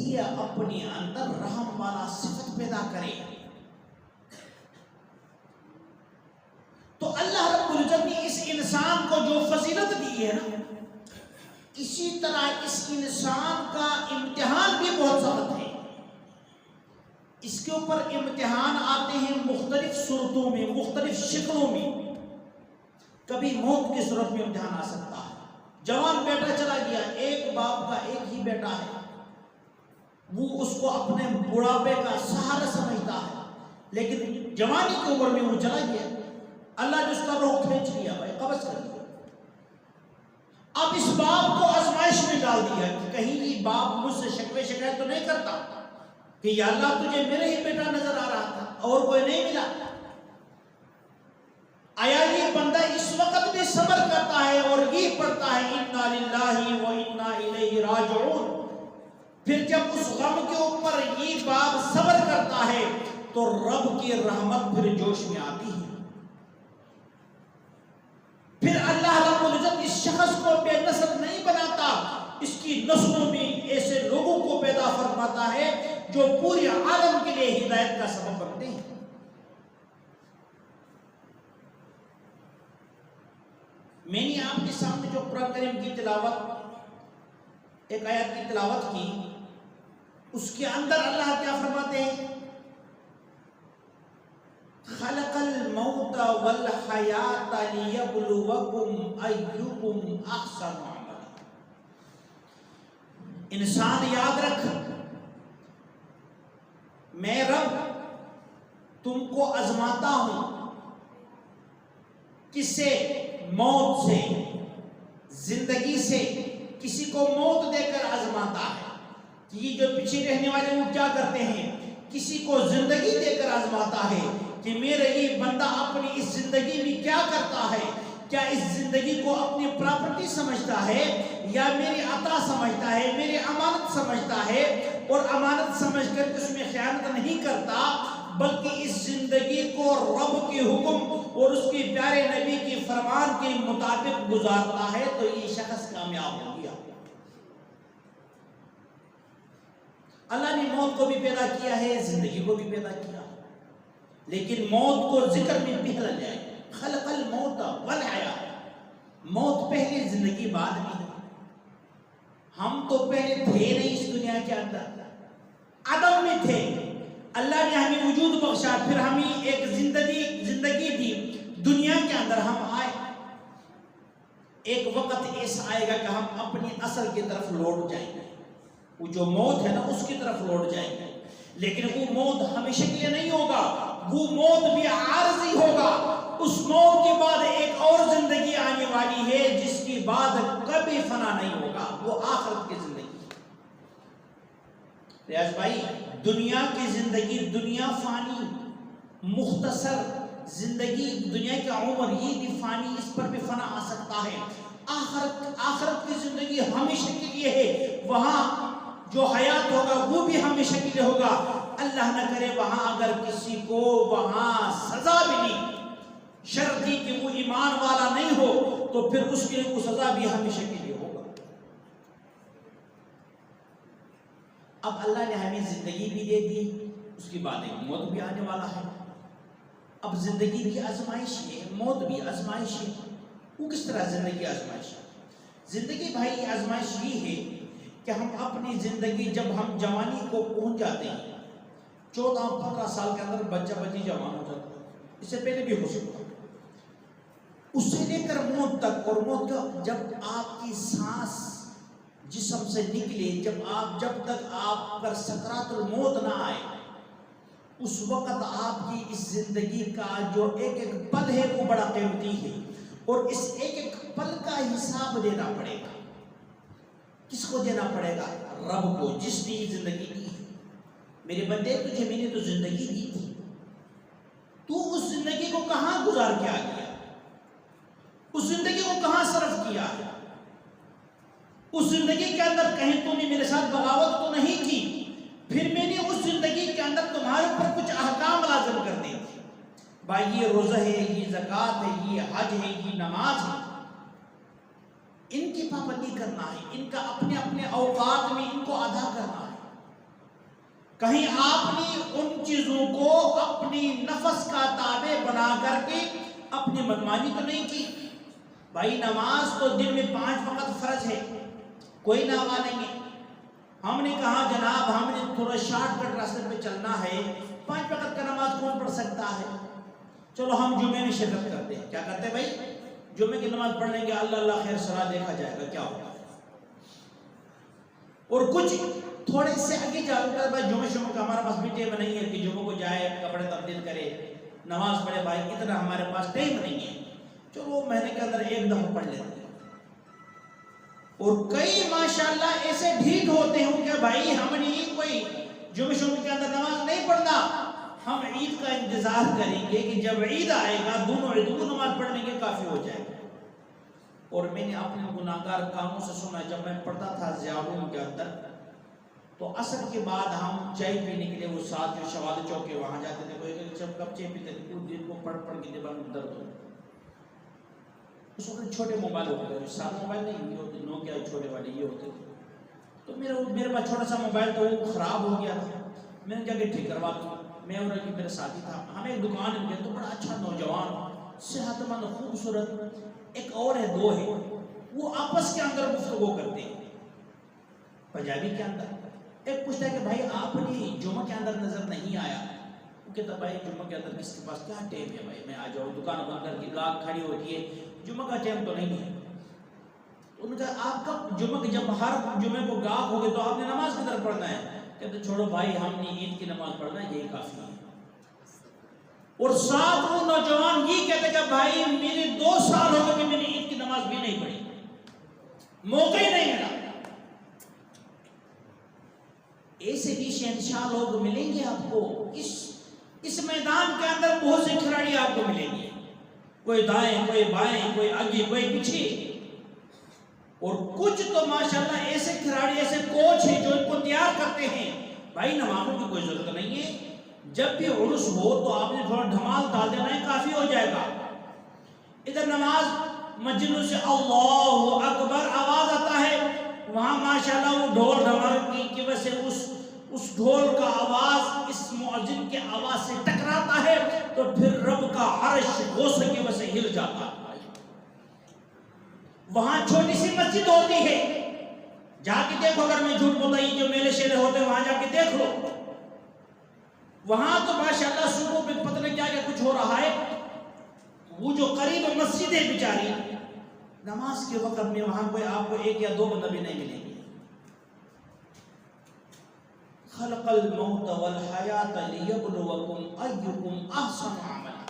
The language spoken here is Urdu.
یہ اپنے اندر رحم والا صفت پیدا کرے. تو اللہ رب العزت نے اس انسان کو جو فضیلت دی ہے نا، اسی طرح اس انسان کا امتحان بھی بہت سخت ہے. اس کے اوپر امتحان آتے ہیں مختلف صورتوں میں، مختلف شکلوں میں. کبھی موت کی صورت میں امتحان آ سکتا ہے. جوان بیٹا چلا گیا، ایک باپ کا ایک ہی بیٹا ہے، وہ اس کو اپنے بڑھاپے کا سہارا سمجھتا ہے، لیکن جوانی کی عمر میں وہ چلا گیا. اللہ نے اس کا روح کھینچ لیا، بھائی قبض کر دیا. اب اس باپ کو آزمائش میں ڈال دیا کہ کہیں یہ باپ مجھ سے شکوے شکایت تو نہیں کرتا کہ یا اللہ تجھے میرے ہی بیٹا نظر آ رہا تھا اور کوئی نہیں ملا. آیا یہ بندہ اس وقت بھی صبر کرتا ہے اور یہ پڑھتا ہے انا للہ و انا الیہ راجعون. پھر جب اس غم کے اوپر یہ باپ صبر کرتا ہے تو رب کی رحمت پھر جوش میں آتی ہے. پھر اللہ رب العزت اس شخص کو بے نسل نہیں بناتا، اس کی نسلوں میں ایسے لوگوں کو پیدا فرماتا ہے جو پورے عالم کے لیے ہدایت کا سبب بنتے ہیں. میں نے آپ کے سامنے جو قرآن کریم کی تلاوت، ایک آیت کی تلاوت کی، اس کے اندر اللہ کیا فرماتے ہیں؟ خلق الموت والحیات لیبلوکم ایکم احسن عملا. انسان یاد رکھ، میں رب تم کو آزماتا ہوں. کس سے؟ موت سے، زندگی سے. کسی کو موت دے کر آزماتا ہے. یہ جو پیچھے رہنے والے وہ کیا کرتے ہیں؟ کسی کو زندگی دے کر آزماتا ہے کہ میرا یہ بندہ اپنی اس زندگی میں کیا کرتا ہے. کیا اس زندگی کو اپنی پراپرٹی سمجھتا ہے یا میری عطا سمجھتا ہے، میری امانت سمجھتا ہے، اور امانت سمجھ کر اس میں خیانت نہیں کرتا بلکہ اس زندگی کو رب کے حکم اور اس کے پیارے نبی کے فرمان کے مطابق گزارتا ہے، تو یہ شخص کامیاب ہو گیا. اللہ نے موت کو بھی پیدا کیا ہے، زندگی کو بھی پیدا کیا، لیکن موت کو ذکر میں پہلا جائے. خلق الموت والحیات. موت پہلے، زندگی بعد میں. ہم تو پہلے تھے نہیں اس دنیا کے اندر، عدم میں تھے. اللہ نے ہمیں وجود بخشا، پھر ہمیں ایک زندگی دی، دنیا کے اندر ہم آئے. ایک وقت ایسا آئے گا کہ ہم اپنی اصل کی طرف لوٹ جائیں گے. وہ جو موت ہے نا اس کی طرف لوٹ جائیں گے، لیکن وہ موت ہمیشہ کے لیے نہیں ہوگا. وہ موت بھی عارضی ہوگا. اس موت کے بعد ایک اور زندگی آنے والی ہے جس کی بعد کبھی فنا نہیں ہوگا، وہ آخرت کی زندگی. ریاض بھائی، دنیا کی زندگی، دنیا فانی، مختصر زندگی، دنیا کی عمر یہ بھی فانی، اس پر بھی فنا آ سکتا ہے. آخرت کی زندگی ہمیشہ کے لیے ہے. وہاں جو حیات ہوگا وہ بھی ہمیشہ کے لیے ہوگا. اللہ نہ کرے وہاں اگر کسی کو وہاں سزا ملی، شرط دی کہ وہ ایمان والا نہیں ہو، تو پھر اس کے لیے وہ سزا بھی ہمیشہ کے لیے ہوگا. اب اللہ نے ہمیں زندگی بھی دے دی، اس کی بعد ایک موت بھی آنے والا ہے. اب زندگی بھی آزمائش ہے، موت بھی آزمائش ہے. وہ کس طرح زندگی آزمائش ہے؟ زندگی بھائی آزمائش یہ ہے کہ ہم اپنی زندگی، جب ہم جوانی کو پہنچ جاتے ہیں، 14-15 سال کے اندر بچہ بچی جوان ہو جاتا ہے، اس سے پہلے بھی ہو سکتا ہے، اس سے لے کر موت تک. اور موت کا جب آپ کی سانس جسم سے نکلے، جب تک آپ پر سکرات الموت نہ آئے، اس وقت آپ کی اس زندگی کا جو ایک ایک پل ہے وہ بڑا قیمتی ہے، اور اس ایک ایک پل کا حساب دینا پڑے گا. کس کو دینا پڑے گا؟ رب کو، جس نے یہ زندگی دی ہے. میرے بندے، تجھے میں نے تو زندگی دی تھی، تو اس زندگی کو کہاں گزار کے آ گیا؟ اس زندگی کو کہاں صرف کیا؟ اس زندگی کے اندر کہیں تو نے میرے ساتھ بغاوت تو نہیں کی؟ پھر میں نے اس زندگی کے اندر تمہارے اوپر کچھ احکام لازم کر دیے تھے. بھائی یہ روزہ ہے، یہ زکوٰۃ ہے، یہ حج ہے، یہ نماز ہے، ان کی پابندی کرنا ہے، ان کا اپنے اپنے اوقات میں ان کو ادا کرنا ہے. کہیں آپ نے ان چیزوں کو اپنی نفس کا تابع بنا کر کے اپنی منمانی تو نہیں کی؟ بھائی نماز تو دن میں 5 وقت فرض ہے، کوئی نہ مانیں گے۔ ہم نے کہا جناب ہم نے تھوڑا شارٹ کٹ راستے پہ چلنا ہے، 5 وقت کا نماز کون پڑھ سکتا ہے؟ چلو ہم جمعے میں شرکت کرتے ہیں۔ کیا کرتے ہیں بھائی؟ جمعے کی نماز پڑھ لیں گے، اللہ اللہ خیر سرا، دیکھا جائے گا کیا ہوگا۔ اور کچھ تھوڑے سے آگے جاؤ کر بھائی جمعہ کا ہمارا پاس بھی ٹائم نہیں ہے کہ جمعہ کو جائے، کپڑے تبدیل کرے، نماز پڑھے، بھائی اتنا ہمارے پاس ٹائم نہیں ہے، چلو وہ مہینے کے اندر 1 دفعہ پڑھ لیتے ہیں۔ اور کئی ماشاءاللہ ایسے ڈھیٹ ہوتے ہیں کہ بھائی ہم نے کوئی جمعہ کے اندر نماز نہیں پڑھنا، ہم عید کا انتظار کریں گے کہ جب عید آئے گا دونوں عیدوں نماز پڑھ لیں گے، کافی ہو جائے گا۔ اور میں نے اپنے گناہگار کاموں سے سنا، جب میں پڑھتا تھا زیاروں کے اندر تو عصر کے بعد ہم چائے پینے کے لیے وہ ساتھ جو شوال چوک کے وہاں جاتے تھے، کوئی جب کب چائے پیتے تھے پورے دن کو پڑھ کے دماغ میں درد ہو۔ اس وقت چھوٹے موبائل ہوتے تھے، سارے موبائل نہیں یہ ہوتے، نوکیا چھوٹے والے یہ ہوتے تھے، تو میرے پاس چھوٹا سا موبائل تو وہ خراب ہو گیا تھا، میں نے جا کے ٹھیک کروا دیا۔ میں اور میرے ساتھی تھا، ہمیں ایک دکان میں گئے تو بڑا اچھا نوجوان صحت مند خوبصورت ایک اور ہے، 2 ہے، وہ آپس کے اندر گفتگو کرتے ہیں پنجابی کے اندر۔ ایک پوچھتا ہے کہ بھائی آپ نے جمعہ کے اندر نظر نہیں آیا؟ وہ کہتا بھائی جمعہ کے اندر کس کے پاس کیا ٹائم ہے بھائی، میں آ جاؤں، دکان بند کر کے گاہک کھڑی ہوتی ہے، جمعہ کا ٹائم تو نہیں ہے۔ تو انہوں نے کہا آپ کا جمعہ کے جب ہر جمعے کو گاہک ہوگے تو آپ نے نماز کدھر پڑھنا ہے؟ کہتے چھوڑو بھائی ہم نے عید کی نماز پڑھنا ہے، یہی کافی ہے۔ اور ساتھ وہ نوجوان یہ کہتے کہ بھائی میرے 2 سال ہو گئے کہ میں نے عید کی نماز بھی نہیں پڑھی، موقع ہی نہیں ملا۔ ایسے بھی شہنشاہ لوگ ملیں گے آپ کو، اس میدان کے اندر بہت سے کھلاڑی آپ کو ملیں گے، کوئی دائیں، کوئی بائیں، کوئی آگے، کوئی پیچھے۔ اور کچھ تو ماشاءاللہ ایسے کھلاڑی، ایسے کوچ ہیں جو ان کو تیار کرتے ہیں۔ بھائی نمازوں کی کوئی ضرورت نہیں ہے، جب بھی عرس ہو تو آپ نے تھوڑا ڈھمال ڈال دینا ہے، کافی ہو جائے گا۔ ادھر نماز مسجدوں سے اللہ اکبر آواز آتا ہے، وہاں ماشاءاللہ وہ ڈھول ڈھمال کی وجہ سے اس ڈھول کا آواز اس مؤذن کے آواز سے ٹکراتا ہے تو پھر رب کا عرش غوثے کی وجہ سے ہل جاتا ہے۔ وہاں چھوٹی سی مسجد ہوتی ہے، جا کے دیکھو، اگر میں جھوٹ بولتا یہ جو میلے شیلے ہوتے ہیں وہاں جا کے دیکھ لو، وہاں تو ماشاءاللہ صبح پہ پتہ نہیں کیا کچھ ہو رہا ہے۔ وہ جو قریب مسجد ہے بیچاری، نماز کے وقت میں وہاں کوئی آپ کو 1 یا 2 بندہ بھی نہیں ملیں گے۔ خلق الموت والحیات لیبلوکم ایکم احسن عملا،